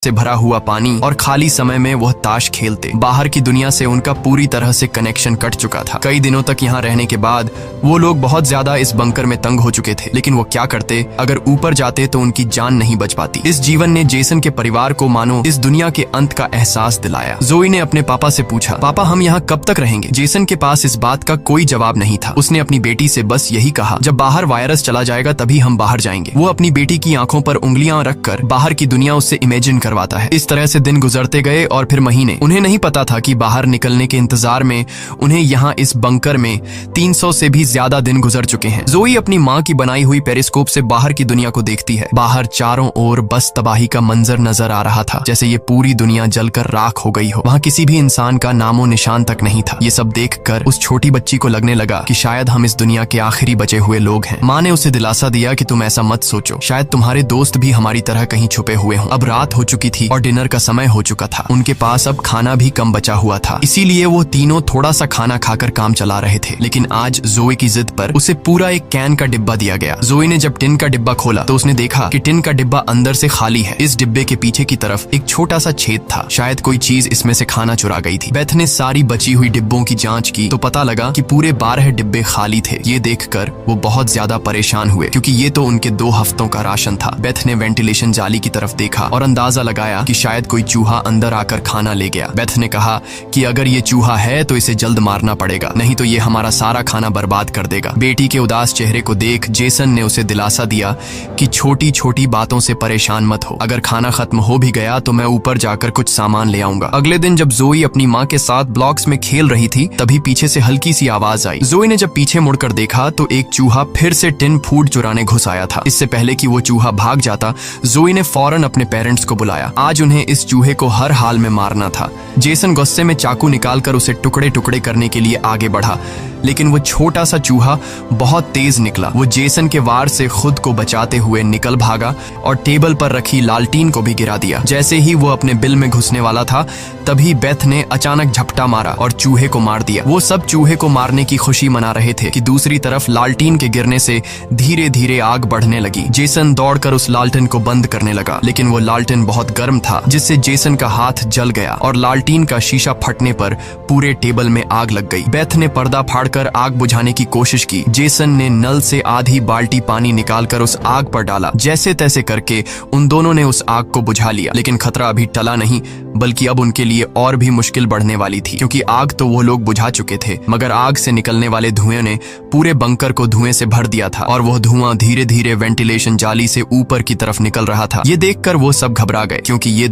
से भरा हुआ पानी और खाली समय में वह ताश खेलते। बाहर की दुनिया से उनका पूरी तरह से कनेक्शन कट चुका था। कई दिनों तक यहाँ रहने के बाद वो लोग बहुत ज्यादा इस बंकर में तंग हो चुके थे, लेकिन वो क्या करते, अगर ऊपर जाते तो उनकी जान नहीं बच पाती। इस जीवन ने जेसन के परिवार को मानो इस दुनिया के अंत का एहसास दिलाया। जोई ने अपने पापा से पूछा, पापा हम यहाँ कब तक रहेंगे? जेसन के पास इस बात का कोई जवाब नहीं था। उसने अपनी बेटी से बस यही कहा, जब बाहर वायरस चला जाएगा तभी हम बाहर जाएंगे। वो अपनी बेटी की आंखों पर उंगलियां रखकर बाहर की दुनिया उससे इमेजिन करवाता है। इस तरह से दिन गुजरते गए और फिर महीने। उन्हें नहीं पता था कि बाहर निकलने के इंतजार में उन्हें यहाँ इस बंकर में 300 से भी ज्यादा दिन गुजर चुके हैं। जोई अपनी माँ की बनाई हुई पेरिस्कोप से बाहर की दुनिया को देखती है। बाहर चारों ओर बस तबाही का मंजर नजर आ रहा था, जैसे ये पूरी दुनिया जलकर राख हो गई हो। वहाँ किसी भी इंसान का नामो निशान तक नहीं था। ये सब देखकर उस छोटी बच्ची को लगने लगा कि शायद हम इस दुनिया के आखिरी बचे हुए लोग हैं। माँ ने उसे दिलासा दिया कि तुम ऐसा मत सोचो, शायद तुम्हारे दोस्त भी हमारी तरह कहीं छुपे हुए हों। अब रात हो चुकी थी और डिनर का समय हो चुका था। उनके पास अब खाना भी कम बचा हुआ था, इसीलिए वो तीनों थोड़ा सा खाना खाकर काम चला रहे थे। लेकिन आज जोई की जिद पर उसे पूरा एक कैन का डिब्बा दिया गया। जोई ने जब टिन का डिब्बा खोला तो उसने देखा कि टिन का डिब्बा अंदर से खाली है। इस डिब्बे के पीछे की तरफ एक छोटा सा छेद था, शायद कोई चीज इसमें से खाना चुरा गई थी। बेथ ने सारी बची हुई डिब्बों की जांच की तो पता लगा कि पूरे 12 डिब्बे खाली थे। ये देखकर वो बहुत ज्यादा परेशान हुए, क्योंकि ये तो उनके 2 हफ्तों का राशन था। बेथ ने वेंटिलेशन जाली की तरफ देखा और अंदाजा लगाया कि शायद कोई चूहा अंदर आकर खाना ले गया। बेथ ने कहा कि अगर ये चूहा है तो इसे जल्द मारना पड़ेगा, नहीं तो ये हमारा सारा खाना बर्बाद कर देगा। बेटी के उदास चेहरे को देख जेसन ने उसे दिलासा दिया कि छोटी छोटी बातों से परेशान मत हो, अगर खाना खत्म हो भी गया तो मैं ऊपर जाकर कुछ सामान ले आऊंगा। अगले दिन जब जोई अपनी माँ के साथ ब्लॉक्स में खेल रही थी तभी पीछे से हल्की सी आवाज आई। जोई ने जब पीछे मुड़कर देखा तो एक चूहा फिर से टिन फूड चुराने घुस आया था। इससे पहले कि वो चूहा भाग जाता, जोई ने फौरन अपने पेरेंट्स को बुलाया। आज उन्हें इस चूहे को हर हाल में मारना था। जेसन गुस्से में चाकू निकालकर उसे टुकड़े टुकड़े करने के लिए आगे बढ़ा, लेकिन वो छोटा सा चूहा बहुत तेज निकला। वो जेसन के वार से खुद को बचाते हुए निकल भागा और टेबल पर रखी लालटीन को भी गिरा दिया। जैसे ही वो अपने बिल में घुसने वाला था तभी बेथ ने अचानक झपटा मारा और चूहे को मार दिया। वो सब चूहे को मारने की खुशी मना रहे थे कि दूसरी तरफ लालटीन के गिरने से धीरे धीरे आग बढ़ने लगी। जेसन दौड़कर उस लालटेन को बंद करने लगा, लेकिन वो लालटेन बहुत गर्म था, जिससे जेसन का हाथ जल गया और लालटीन का शीशा फटने पर पूरे टेबल में आग लग गई। बेथ ने पर्दा फाड़कर आग बुझाने की कोशिश की। जेसन ने नल से आधी बाल्टी पानी निकालकर उस आग पर डाला। जैसे तैसे करके उन दोनों ने उस आग को बुझा लिया, लेकिन खतरा अभी टला नहीं, बल्कि अब उनके लिए और भी मुश्किल बढ़ने वाली थी, क्योंकि आग तो वो लोग बुझा चुके थे, मगर आग से निकलने वाले धुएं ने पूरे बंकर को धुएं से भर दिया था और वह धुआं धीरे धीरे वेंटिलेशन जाली से ऊपर की तरफ निकल रहा था। ये देखकर वो सब घबरा गए, क्योंकि ये